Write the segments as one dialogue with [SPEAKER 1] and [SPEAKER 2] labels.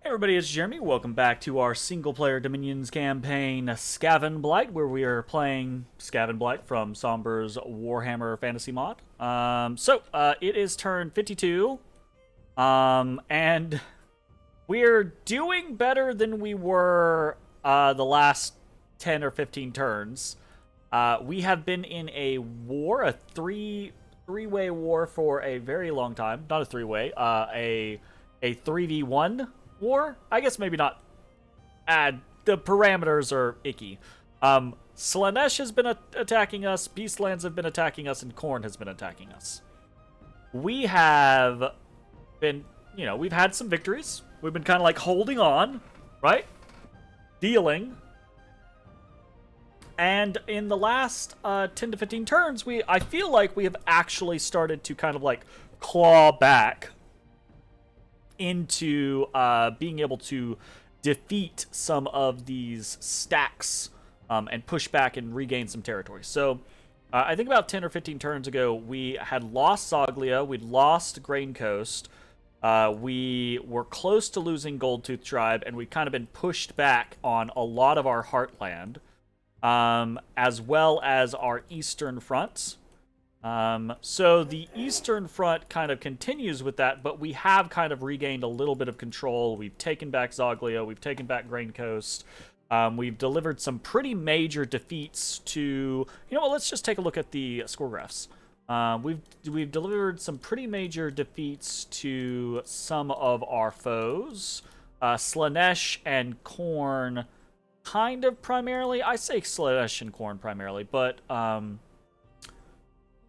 [SPEAKER 1] Everybody, it's Jeremy. Welcome back to our single-player Dominions campaign, Skavenblight, where we are playing Skavenblight from Sombre's Warhammer Fantasy Mod. It is turn 52, and we're doing better than we were the last 10 or 15 turns. We have been in a war, a three-way war for a very long time. Not a three-way, a 3v1 war? I guess maybe not. The parameters are icky. Slaanesh has been attacking us, Beastlands have been attacking us, and Khorne has been attacking us. We have been, we've had some victories. We've been kind of like holding on, right? Dealing. And in the last 10 to 15 turns, I feel like we have actually started to kind of like claw back into being able to defeat some of these stacks and push back and regain some territory. So I think about 10 or 15 turns ago, we had lost Zoglia, we'd lost Grain Coast, we were close to losing Goldtooth Tribe, and we'd kind of been pushed back on a lot of our heartland, as well as our eastern fronts. So the Eastern Front kind of continues with that, but we have kind of regained a little bit of control. We've taken back Zoglia, we've taken back Grain Coast, we've delivered some pretty major defeats to... let's just take a look at the score graphs. We've delivered some pretty major defeats to some of our foes. Slaanesh and Khorne, kind of primarily. I say Slaanesh and Khorne primarily, but...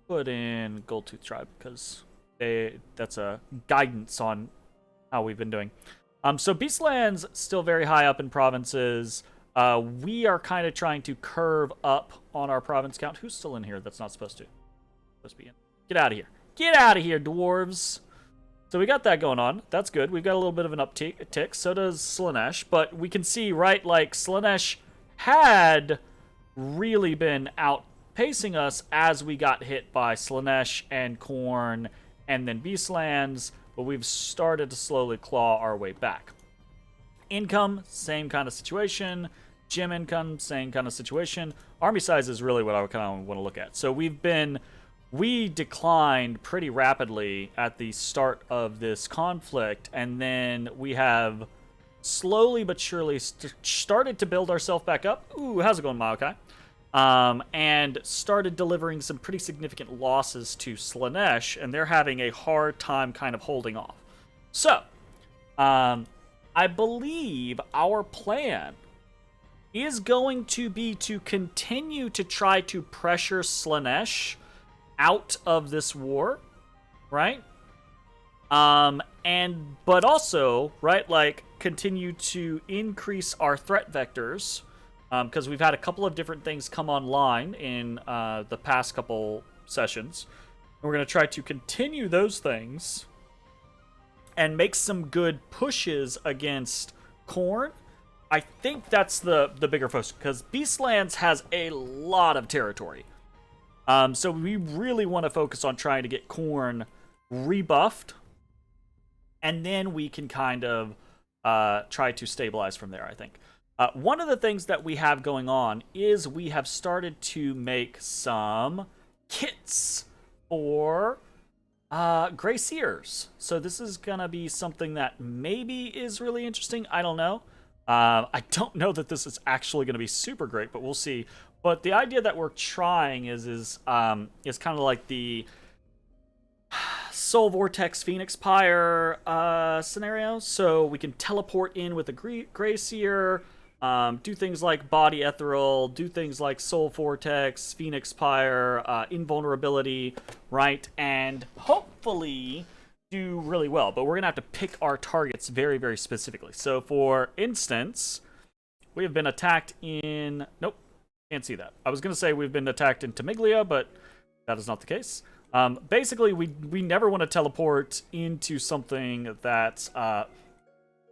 [SPEAKER 1] put in Goldtooth Tribe because that's a guidance on how we've been doing. So Beastlands still very high up in provinces. We are kind of trying to curve up on our province count. Who's still in here that's not supposed to? Supposed to be in. Get out of here. Get out of here, dwarves. So we got that going on. That's good. We've got a little bit of an uptick. So does Slaanesh. But we can see, right, like Slaanesh had really been outpacing us as we got hit by Slaanesh and Khorne and then Beastlands, but we've started to slowly claw our way back. Income, same kind of situation. Gem income, same kind of situation. Army size is really what I kind of want to look at. So we declined pretty rapidly at the start of this conflict, and then we have slowly but surely started to build ourselves back up. Ooh, how's it going, Maokai? And started delivering some pretty significant losses to Slaanesh, and they're having a hard time kind of holding off. So, I believe our plan is going to be to continue to try to pressure Slaanesh out of this war, right? But also, right, like, continue to increase our threat vectors, because we've had a couple of different things come online in the past couple sessions. And we're going to try to continue those things and make some good pushes against Khorne. I think that's the bigger focus, because Beastlands has a lot of territory. So we really want to focus on trying to get Khorne rebuffed, and then we can kind of try to stabilize from there, I think. One of the things that we have going on is we have started to make some kits for Grey Seers. So this is going to be something that maybe is really interesting. I don't know. I don't know that this is actually going to be super great, but we'll see. But the idea that we're trying is kind of like the Soul Vortex Phoenix Pyre scenario. So we can teleport in with a Grey Seer, do things like Body Ethereal, do things like Soul Vortex, Phoenix Pyre, Invulnerability, right? And hopefully do really well. But we're going to have to pick our targets very, very specifically. So for instance, we have been attacked in... Nope, can't see that. I was going to say we've been attacked in Temiglia, but that is not the case. Basically, we never want to teleport into something that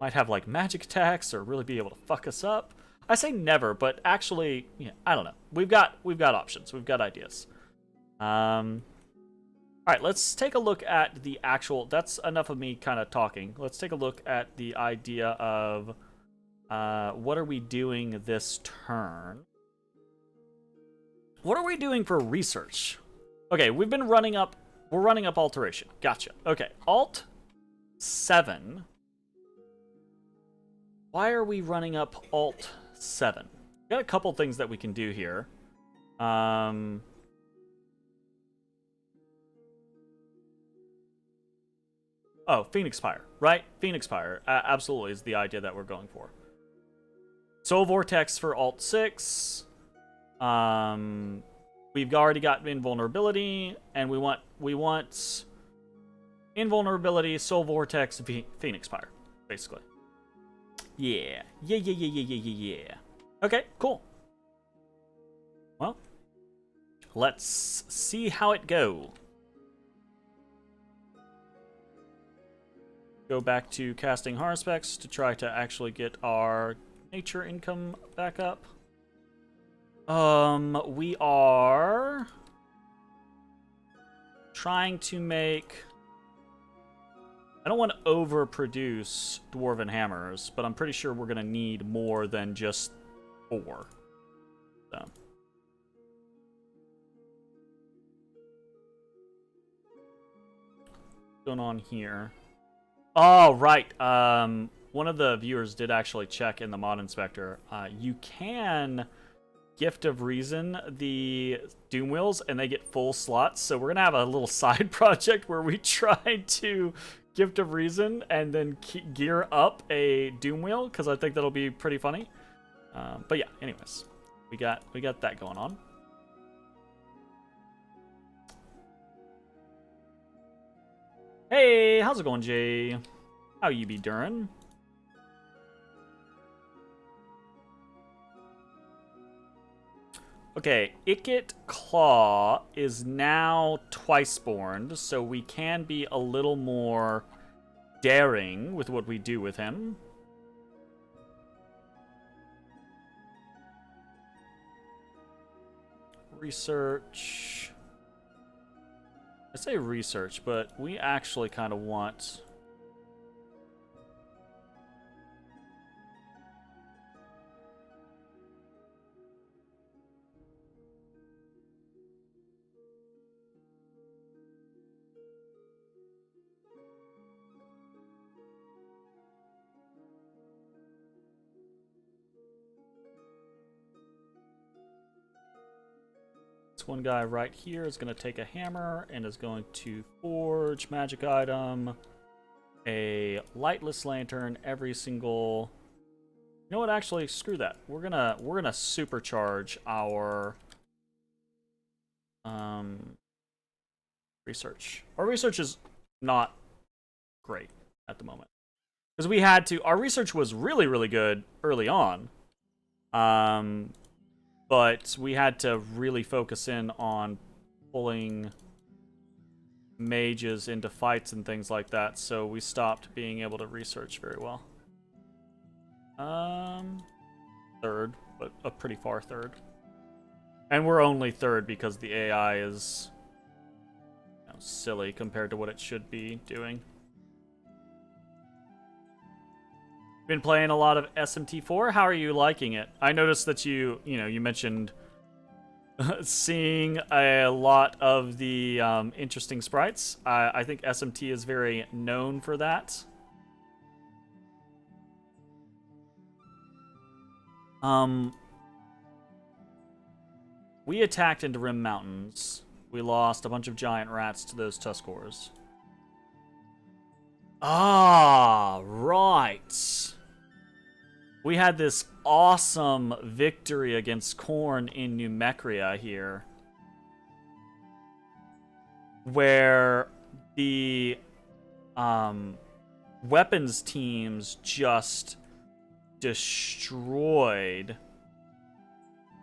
[SPEAKER 1] might have like magic attacks or really be able to fuck us up. I say never, but actually, I don't know. We've got options. We've got ideas. All All right, let's take a look at the actual... That's enough of me kind of talking. Let's take a look at the idea of what are we doing this turn. What are we doing for research? Okay, we've been running up... We're running up alteration. Gotcha. Okay, Alt 7. Why are we running up Alt 7? We got a couple things that we can do here. Oh, Phoenix Pyre, right? Phoenix Pyre, absolutely is the idea that we're going for. Soul Vortex for Alt 6. We've already got Invulnerability, and we want Invulnerability, Soul Vortex, Phoenix Pyre, basically. Yeah. Yeah. Okay, cool. Well, let's see how it go. Go back to casting Haruspex to try to actually get our nature income back up. We are trying to make... I don't want to overproduce Dwarven Hammers, but I'm pretty sure we're going to need more than just 4. So. What's going on here? Oh, right. One of the viewers did actually check in the mod inspector. You can Gift of Reason the Doom Wheels, and they get full slots. So we're gonna have a little side project where we try to Gift of Reason and then gear up a Doom Wheel, because I think that'll be pretty funny. But yeah, anyways, we got that going on. Hey, how's it going, Jay? How you be doing? Okay, Ikit Claw is now twice-born, so we can be a little more daring with what we do with him. Research... I say research, but we actually kind of want... One guy right here is going to take a hammer and is going to forge magic item, a lightless lantern, every single... You know what? Actually, screw that. We're gonna supercharge our research. Our research is not great at the moment because we had to. Our research was really good early on. But we had to really focus in on pulling mages into fights and things like that, so we stopped being able to research very well. Third, but a pretty far third. And we're only third because the AI is, you know, silly compared to what it should be doing. Been playing a lot of SMT4. How are you liking it? I noticed that you mentioned seeing a lot of the interesting sprites. I think SMT is very known for that. We attacked into Rim Mountains. We lost a bunch of giant rats to those Tuskors. Ah, right. We had this awesome victory against Khorne in New Mecria here, where the weapons teams just destroyed.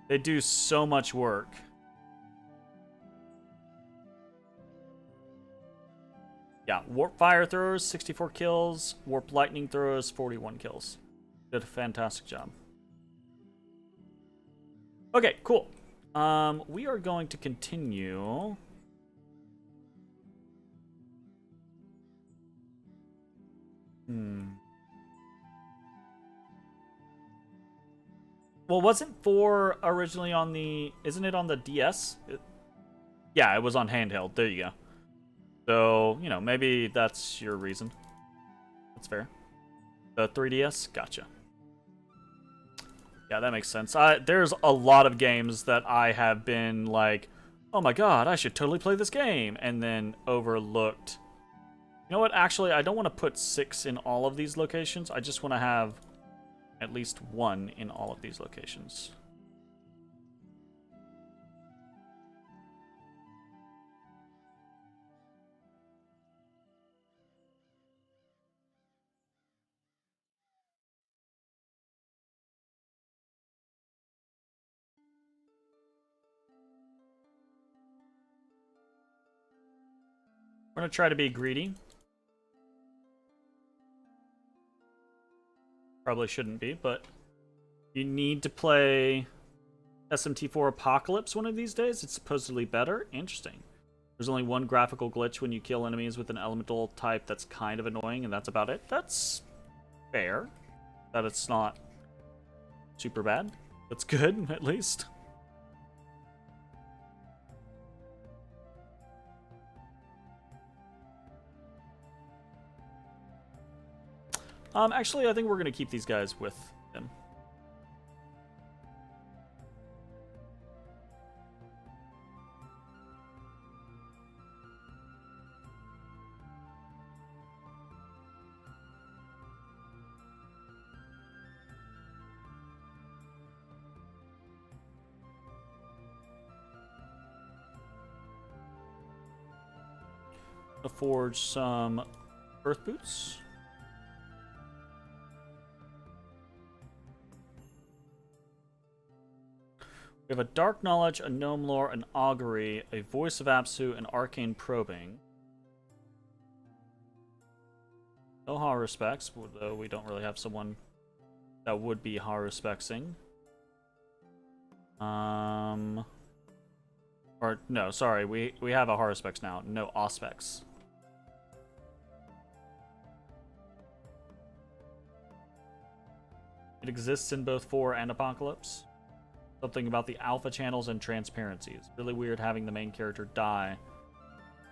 [SPEAKER 1] They do so much work. Yeah, Warp Fire Throwers, 64 kills. Warp Lightning Throwers, 41 kills. Did a fantastic job. Okay, cool. We are going to continue Well, wasn't 4 originally on the... Isn't it on the DS? Yeah, it was on handheld. There you go. So, you know, maybe that's your reason. That's fair. The 3DS? Gotcha. Yeah, that makes sense. There's a lot of games that I have been like, oh my god, I should totally play this game, and then overlooked. You know what? Actually, I don't want to put 6 in all of these locations. I just want to have at least 1 in all of these locations. We're going to try to be greedy. Probably shouldn't be, but you need to play SMT4 Apocalypse one of these days. It's supposedly better. Interesting. There's only one graphical glitch when you kill enemies with an elemental type that's kind of annoying, and that's about it. That's fair. That it's not super bad. That's good, at least. Actually, I think we're going to keep these guys with them. To forge some earth boots. We have a Dark Knowledge, a Gnome Lore, an Augury, a Voice of Apsu, an Arcane Probing. No horror specs, though we don't really have someone that would be horror spexing. Or, no, sorry, we have a horror specs now. No auspecs. It exists in both 4 and Apocalypse. Something about the alpha channels and transparency. It's really weird having the main character die.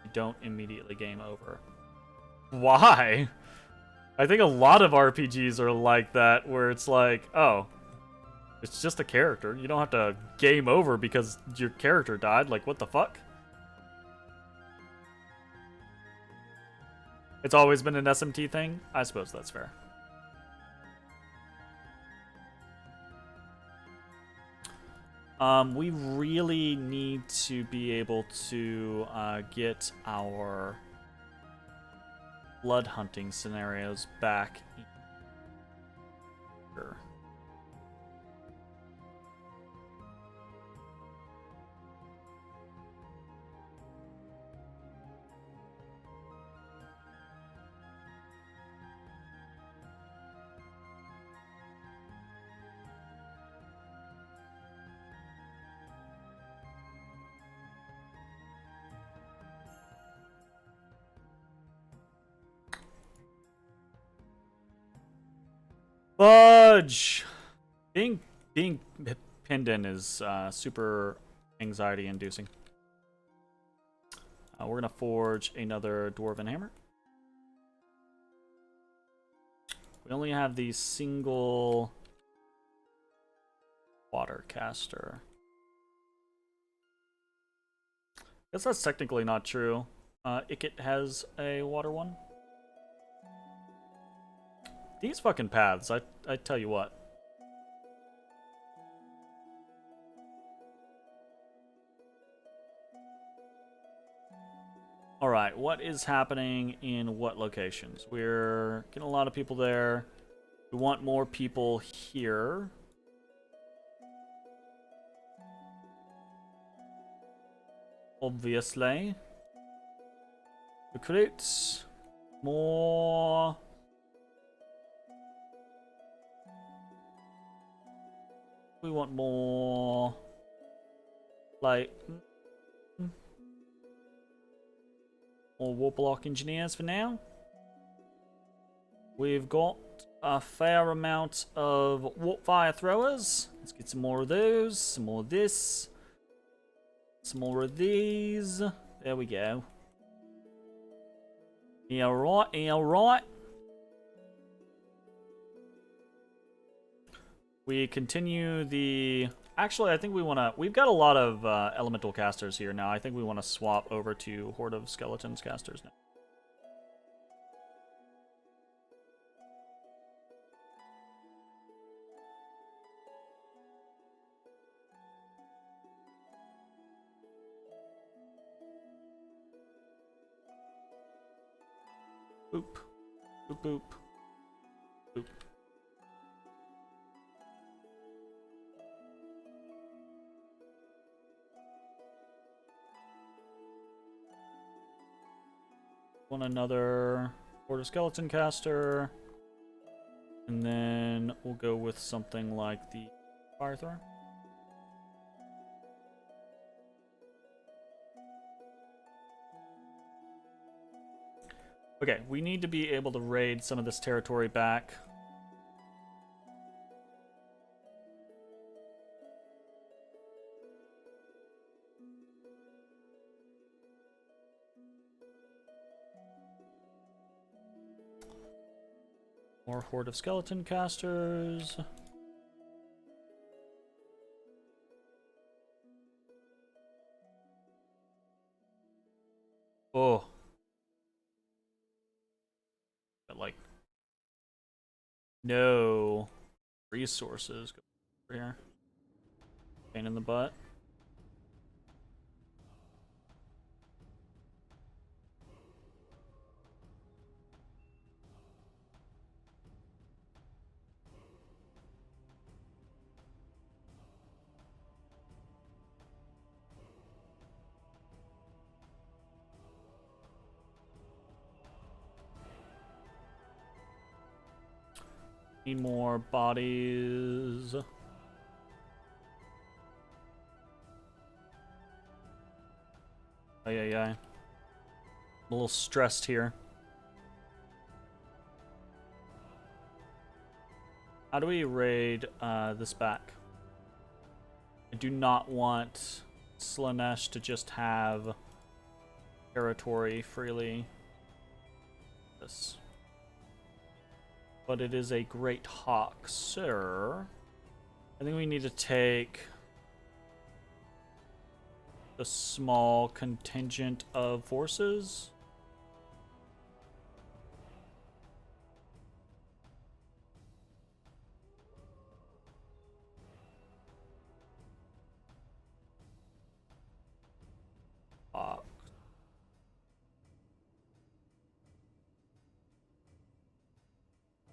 [SPEAKER 1] You don't immediately game over. Why? I think a lot of RPGs are like that, where it's like, oh, it's just a character. You don't have to game over because your character died. Like, what the fuck? It's always been an SMT thing? I suppose that's fair. We really need to be able to get our blood hunting scenarios back here. Fudge! Being pinned in is super anxiety inducing. We're gonna forge another dwarven hammer. We only have the single water caster. Guess that's technically not true. Ikit has a water one. These fucking paths, I tell you what. Alright, what is happening in what locations? We're getting a lot of people there. We want more people here. Obviously. Recruits. More... We want more, like, more Warlock engineers for now. We've got a fair amount of warp fire throwers. Let's get some more of those, some more of this, some more of these. There we go. Yeah, right, yeah, right. We continue the... Actually, I think we want to... We've got a lot of elemental casters here now. I think we want to swap over to Horde of Skeletons casters now. Boop. Boop, boop. Boop. Want another Horde of Skeleton caster. And then we'll go with something like the Fire Thrower. Okay, we need to be able to raid some of this territory back. More Horde of Skeleton casters. Oh. But like, no resources go over here. Pain in the butt. Need more bodies. Oh, yeah. I'm a little stressed here. How do we raid this back? I do not want Slaanesh to just have territory freely. This. But it is a great hawk, sir. I think we need to take a small contingent of forces. Hawk.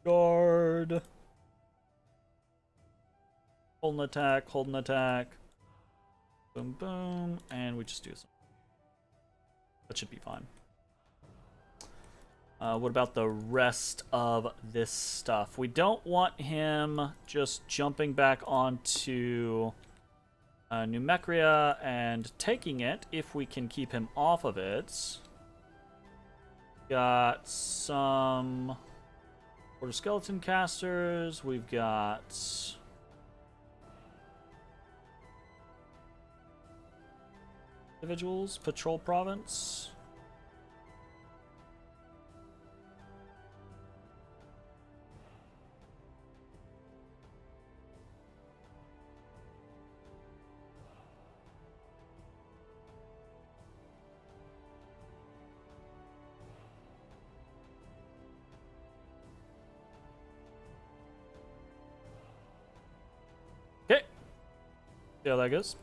[SPEAKER 1] Guard. Hold an attack, hold an attack. Boom, boom. And we just do something. That should be fine. What about the rest of this stuff? We don't want him just jumping back onto New Mecria and taking it if we can keep him off of it. Got some Horde of Skeleton casters. We've got individuals, Patrol Province. Okay. See how that goes.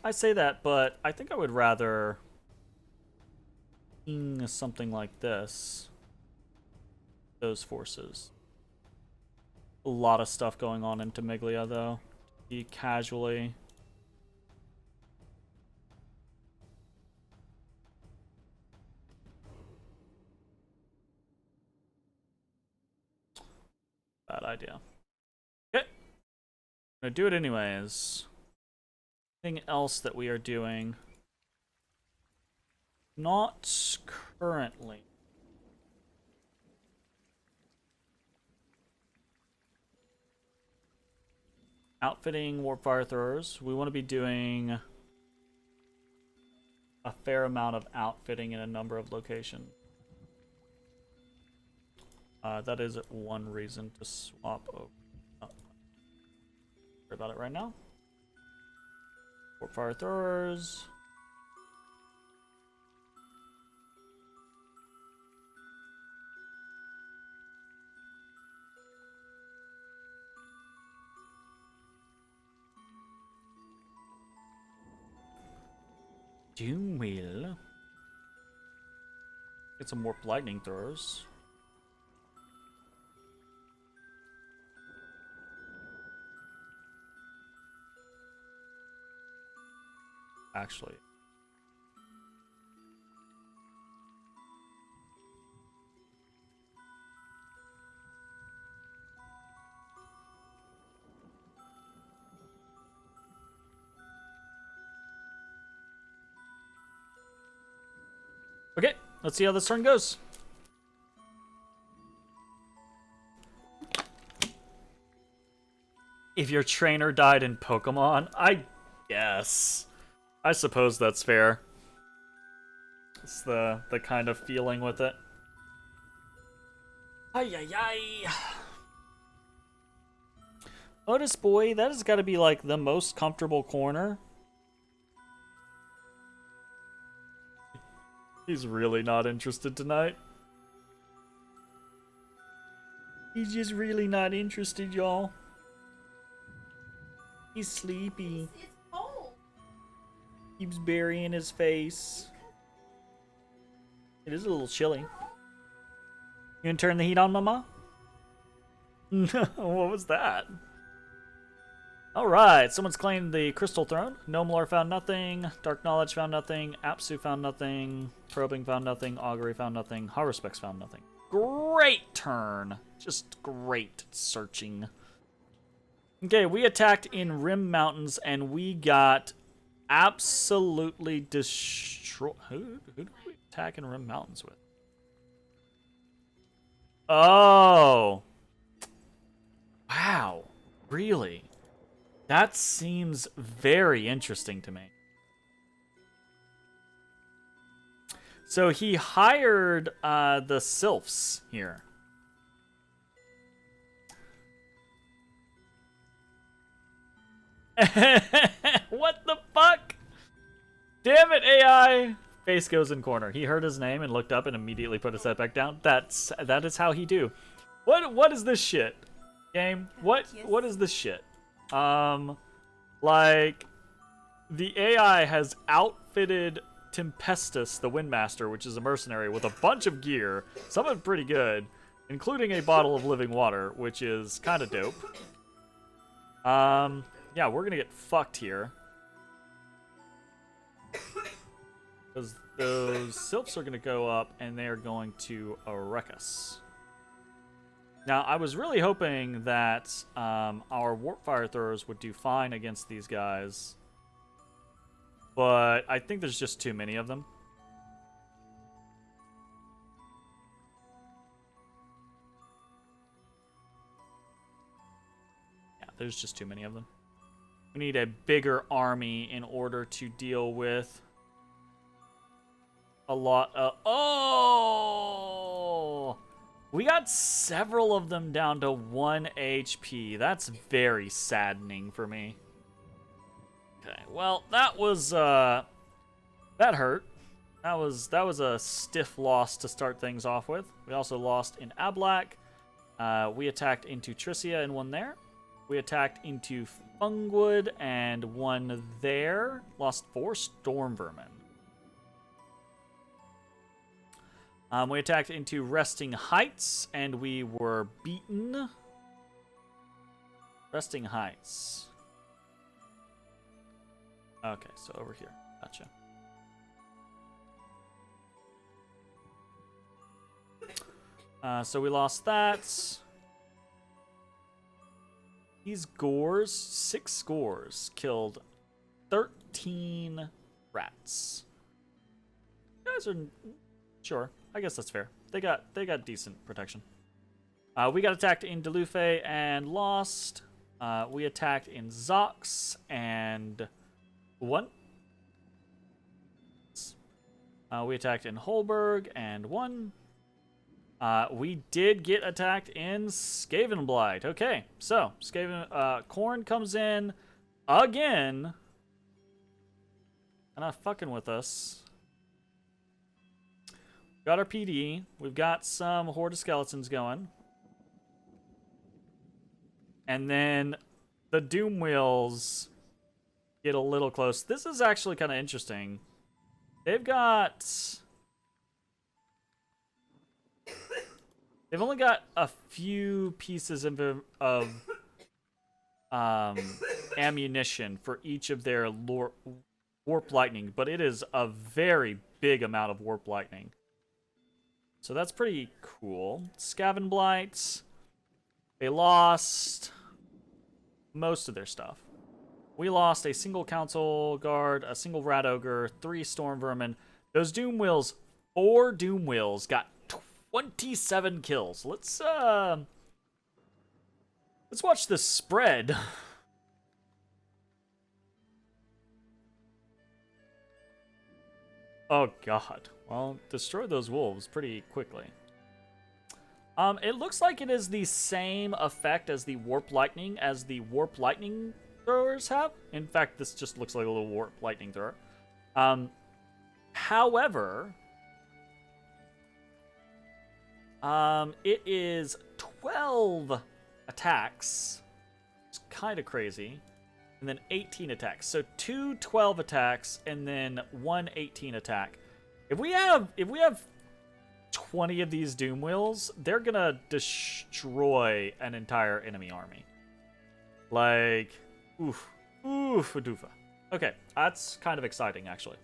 [SPEAKER 1] I say that, but I think I would rather something like this. Those forces. A lot of stuff going on in Temiglia, though. Be casually. Bad idea. Okay. I'm gonna do it anyways. Anything else that we are doing? Not currently. Outfitting warpfire throwers. We want to be doing a fair amount of outfitting in a number of locations. That is one reason to swap over. Oh. Worry about it right now. Warpfire throwers. Doom wheel. Get some warp lightning throwers. Actually. Okay, let's see how this turn goes. If your trainer died in Pokemon, I guess. I suppose that's fair. It's the kind of feeling with it. Ay ay ay. Otis boy, that has got to be like the most comfortable corner. He's really not interested tonight. He's just really not interested, y'all. He's sleepy.
[SPEAKER 2] It's cold.
[SPEAKER 1] Keeps burying his face. It is a little chilly. You gonna turn the heat on, Mama? What was that? Alright, someone's claimed the Crystal Throne. Gnome Lore found nothing. Dark Knowledge found nothing. Apsu found nothing. Probing found nothing. Augury found nothing. Harvespecs found nothing. Great turn. Just great searching. Okay, we attacked in Rim Mountains and we got absolutely destroyed. Who did we attack in Rim Mountains with? Oh. Wow. Really? That seems very interesting to me. So he hired the Sylphs here. What the fuck? Damn it, AI! Face goes in corner. He heard his name and looked up and immediately put his head back down. That is how he do. What is this shit? Game? What is this shit? Like, the AI has outfitted Tempestus, the Windmaster, which is a mercenary, with a bunch of gear, some of it pretty good, including a bottle of living water, which is kind of dope. Yeah, we're gonna get fucked here. Because those Sylphs are gonna go up, and they are going to wreck us. Now, I was really hoping that our Warpfire Throwers would do fine against these guys. But I think there's just too many of them. Yeah, there's just too many of them. We need a bigger army in order to deal with a lot of... Oh! We got several of them down to 1 HP. That's very saddening for me. Okay, well, that was, that hurt. That was a stiff loss to start things off with. We also lost in Ablak. We attacked into Tricia and won there. We attacked into Fungwood and won there. Lost 4 Storm Vermin. We attacked into Resting Heights, and we were beaten. Resting Heights. Okay, so over here. Gotcha. So we lost that. These Gores, 6 scores, killed 13 rats. guys are sure. I guess that's fair. They got decent protection. We got attacked in Delufe and lost. We attacked in Zox and won. We attacked in Holberg and won. We did get attacked in Skavenblight. Okay, so Korn comes in again. Kinda fucking with us. Got our PD. We've got some Horde of Skeletons going. And then the Doom Wheels get a little close. This is actually kind of interesting. They've only got a few pieces of ammunition for each of their warp lightning, but it is a very big amount of warp lightning. So that's pretty cool. Skavenblight, they lost most of their stuff. We lost a single Council Guard, a single Rat Ogre, 3 Storm Vermin. Those Doom Wheels, 4 Doom Wheels, got 27 kills. Let's watch the spread. Oh god. Well, destroy those wolves pretty quickly. It looks like it is the same effect as the Warp Lightning throwers have. In fact, this just looks like a little Warp Lightning thrower. However, it is 12 attacks. It's kind of crazy. And then 18 attacks. So 2 12 attacks and then 1 18 attack. If we have 20 of these Doom Wheels, they're gonna destroy an entire enemy army. Like, oof, doofa. Okay, that's kind of exciting, actually.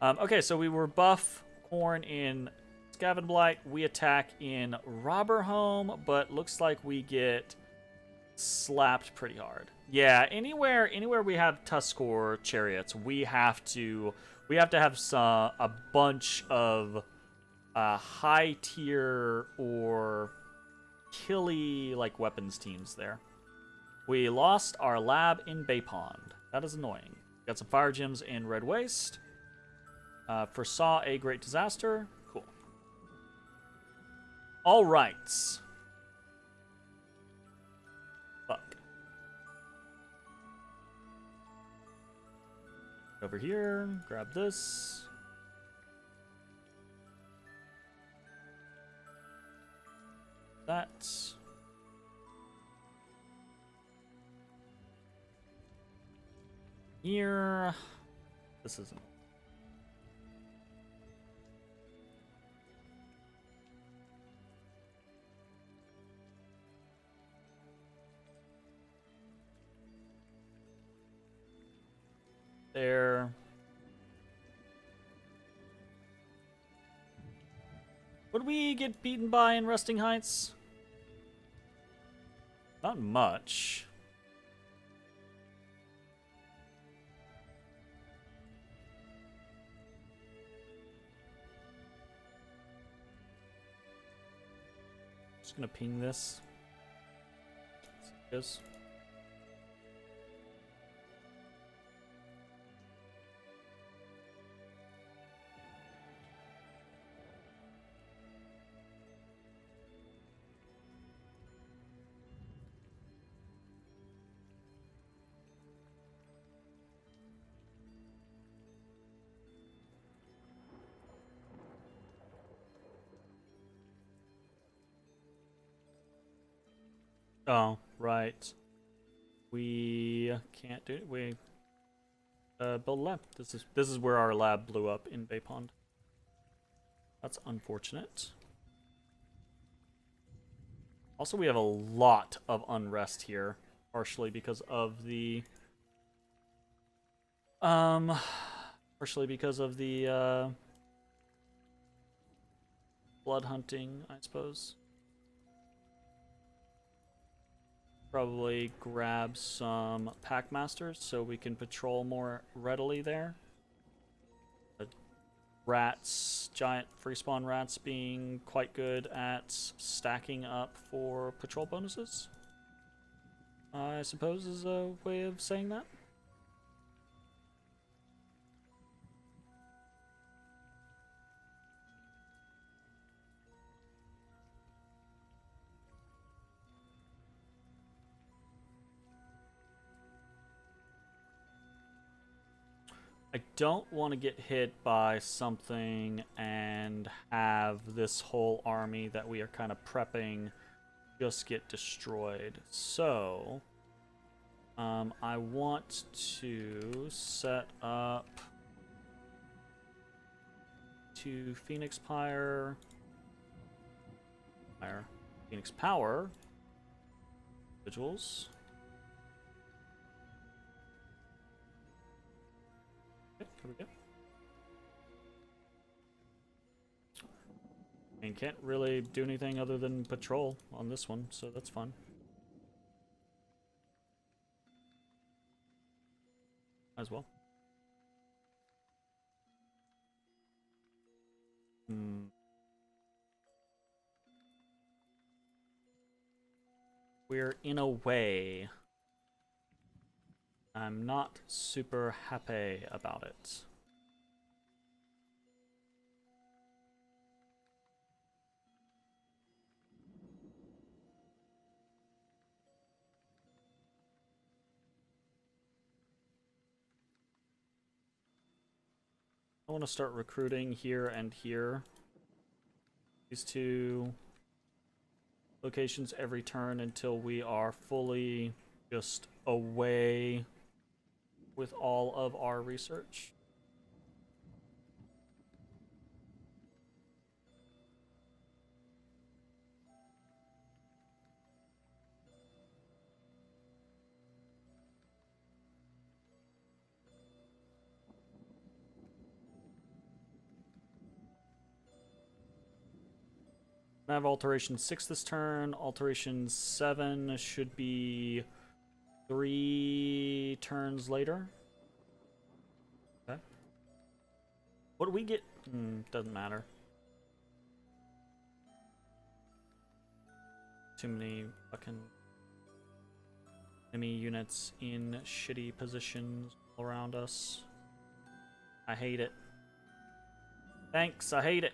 [SPEAKER 1] Okay, so we were buff Korn in Skavenblight. We attack in Robberhome, but looks like we get slapped pretty hard. Yeah, anywhere we have Tuskor chariots, we have to have a bunch of high tier or killy like weapons teams there. We lost our lab in Bay Pond. That is annoying. Got some fire gems in Red Waste. Foresaw a great disaster. Cool. All right. Fuck. Over here. Grab this. That. Here. This isn't. There. What did we get beaten by in Rusting Heights? Not much. Just gonna ping this. See how it goes. Oh, right. We can't do it. We build a lab. This is where our lab blew up in Bay Pond. That's unfortunate. Also, we have a lot of unrest here, partially because of the blood hunting, I suppose. Probably grab some Packmasters so we can patrol more readily there. rats, giant free spawn rats, being quite good at stacking up for patrol bonuses, I suppose is a way of saying that. I don't want to get hit by something and have this whole army that we are kind of prepping just get destroyed. So, I want to set up 2 Phoenix Pyre, Phoenix Power individuals. Okay, here we go. And can't really do anything other than patrol on this one, so that's fun. As well. We're in a way. I'm not super happy about it. I want to start recruiting here and here. These 2 locations every turn until we are fully just away with all of our research. I have alteration 6 this turn. Alteration 7 should be 3 turns later. Okay. What do we get? Doesn't matter. Too many fucking enemy units in shitty positions all around us. I hate it. Thanks, I hate it.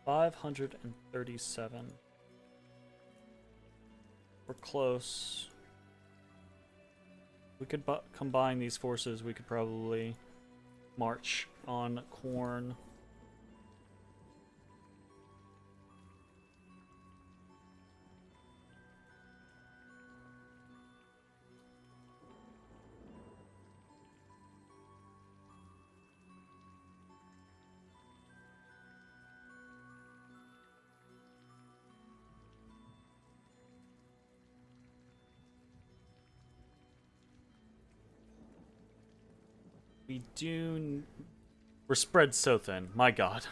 [SPEAKER 1] $537. We're close. We could combine these forces. We could probably march on Corn. We're spread so thin. My God.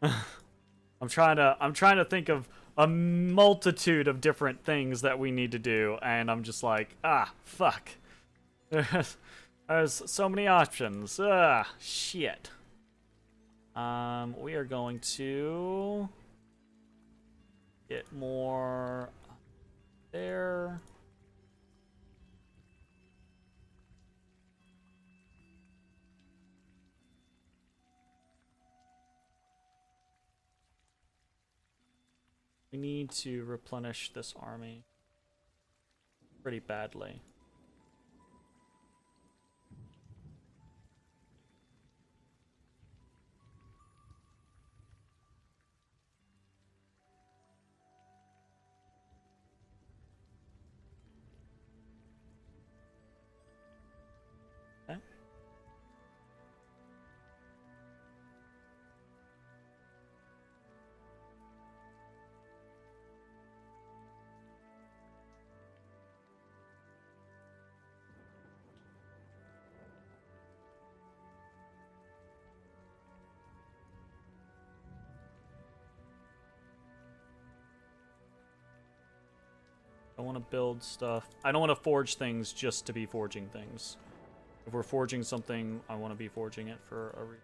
[SPEAKER 1] I'm trying to think of a multitude of different things that we need to do, and I'm just like, fuck. There's so many options. Shit. We are going to get more there. We need to replenish this army pretty badly. Okay. I want to build stuff. I don't want to forge things just to be forging things. If we're forging something, I want to be forging it for a reason.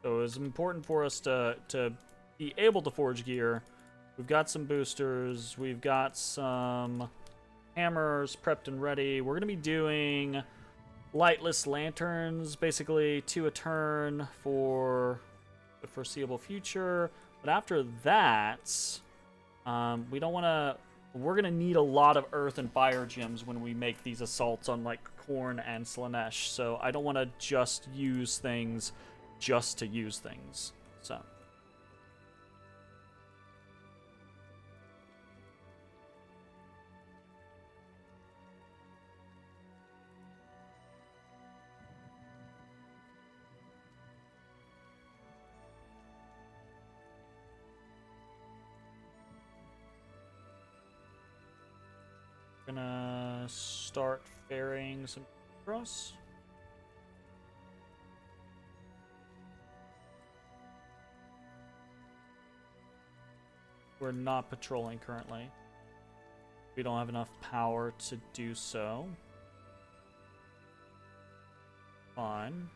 [SPEAKER 1] So it's important for us to be able to forge gear. We've got some boosters. We've got some hammers prepped and ready. We're going to be doing lightless lanterns, basically 2 a turn for the foreseeable future. But after that, we don't want to... We're going to need a lot of earth and fire gems when we make these assaults on, like, Khorne and Slaanesh. So I don't want to just use things just to use things. So... Gonna start ferrying some across. We're not patrolling currently. We don't have enough power to do so. Fine.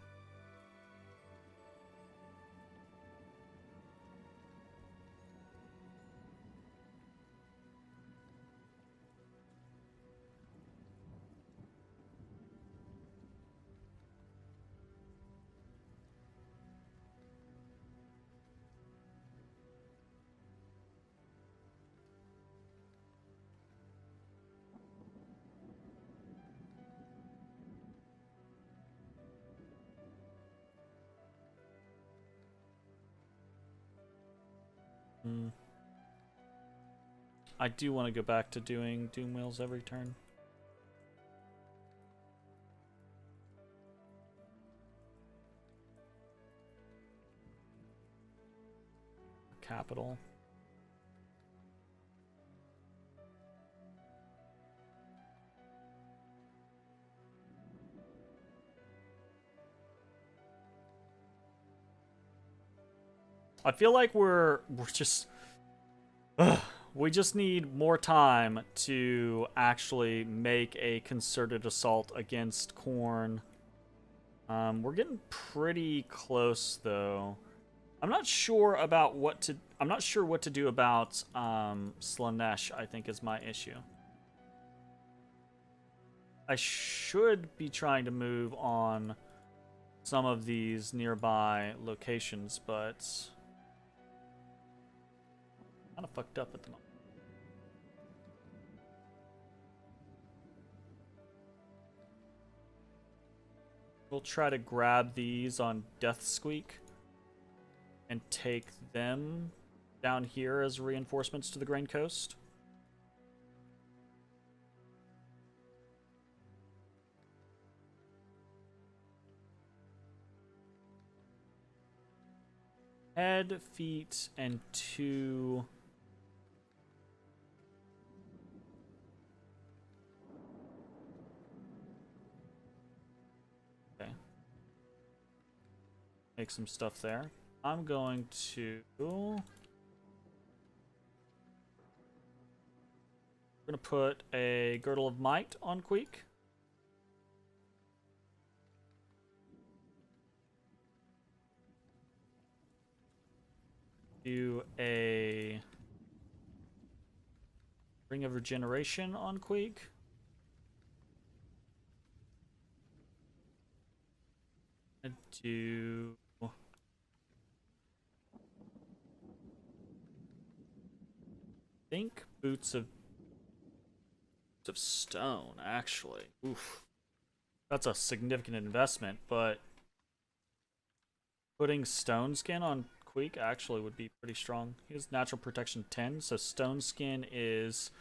[SPEAKER 1] I do want to go back to doing doom wheels every turn. Capital. I feel like we're just... we just need more time to actually make a concerted assault against Khorne. We're getting pretty close, though. I'm not sure about what to... I'm not sure what to do about Slaanesh, I think, is my issue. I should be trying to move on some of these nearby locations, but... kind of fucked up at the moment. We'll try to grab these on Death Squeak and take them down here as reinforcements to the Grain Coast. Head, feet, and 2... okay. Make some stuff there. I'm going to... we're gonna put a Girdle of Might on Queek. Do a Ring of Regeneration on Queek. And do... I think Boots of Stone, actually. Oof. That's a significant investment, but putting Stone Skin on Queek actually would be pretty strong. He has natural protection 10, so Stone Skin is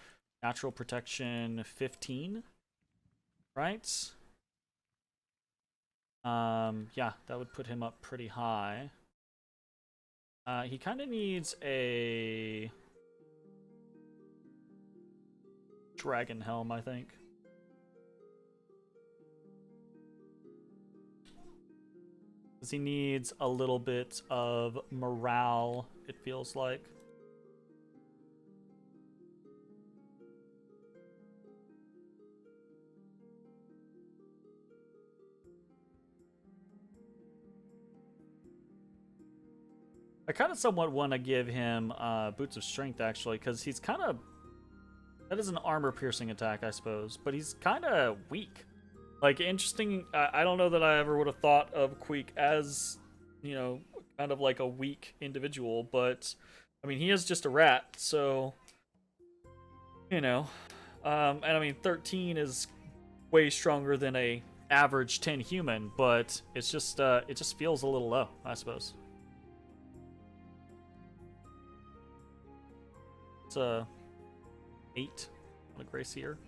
[SPEAKER 1] natural protection 15, right? Yeah, that would put him up pretty high. He kind of needs a Dragon Helm, I think. Because he needs a little bit of morale, it feels like. I kind of somewhat want to give him Boots of Strength, actually, because he's kind of... That is an armor-piercing attack, I suppose, but he's kind of weak. Like, interesting... I don't know that I ever would have thought of Queek as, you know, kind of like a weak individual, but, I mean, he is just a rat, so, you know. And, I mean, 13 is way stronger than a average 10 human, but it's just, it just feels a little low, I suppose. It's 8 on a Grey Seer.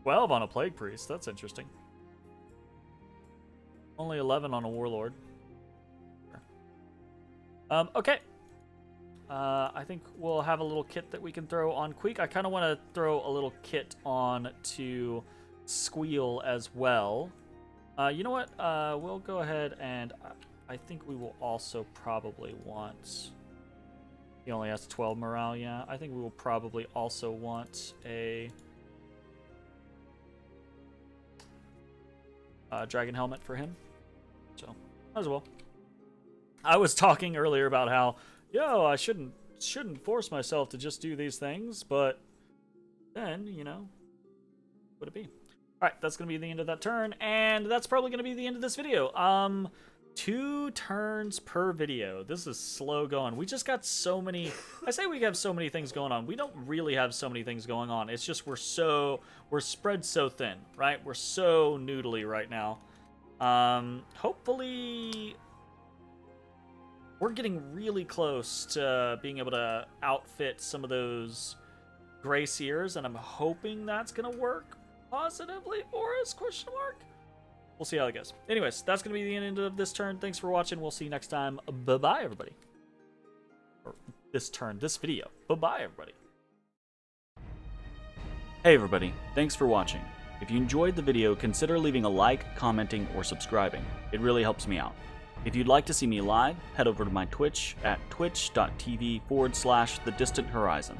[SPEAKER 1] 12 on a Plague Priest. That's interesting. Only 11 on a Warlord. Okay. I think we'll have a little kit that we can throw on Queek. I kind of want to throw a little kit on to Squeal as well. You know what? We'll go ahead and I think we will also probably want... He only has 12 morale, yeah. I think we will probably also want a dragon helmet for him. So, might as well. I was talking earlier about how, yo, I shouldn't force myself to just do these things, but then, you know, would it be? Alright, that's going to be the end of that turn, and that's probably going to be the end of this video. 2 turns per video. This is slow going. We just got so many... I say we have so many things going on. We don't really have so many things going on. It's just we're spread so thin, right? We're so noodly right now. Hopefully... We're getting really close to being able to outfit some of those Grey Seers, and I'm hoping that's going to work positively for us, question mark? We'll see how it goes. Anyways, that's going to be the end of this turn. Thanks for watching. We'll see you next time. Bye-bye, everybody. Or this video. Bye-bye, everybody.
[SPEAKER 2] Hey, everybody. Thanks for watching. If you enjoyed the video, consider leaving a like, commenting, or subscribing. It really helps me out. If you'd like to see me live, head over to my Twitch at twitch.tv/thedistanthorizon.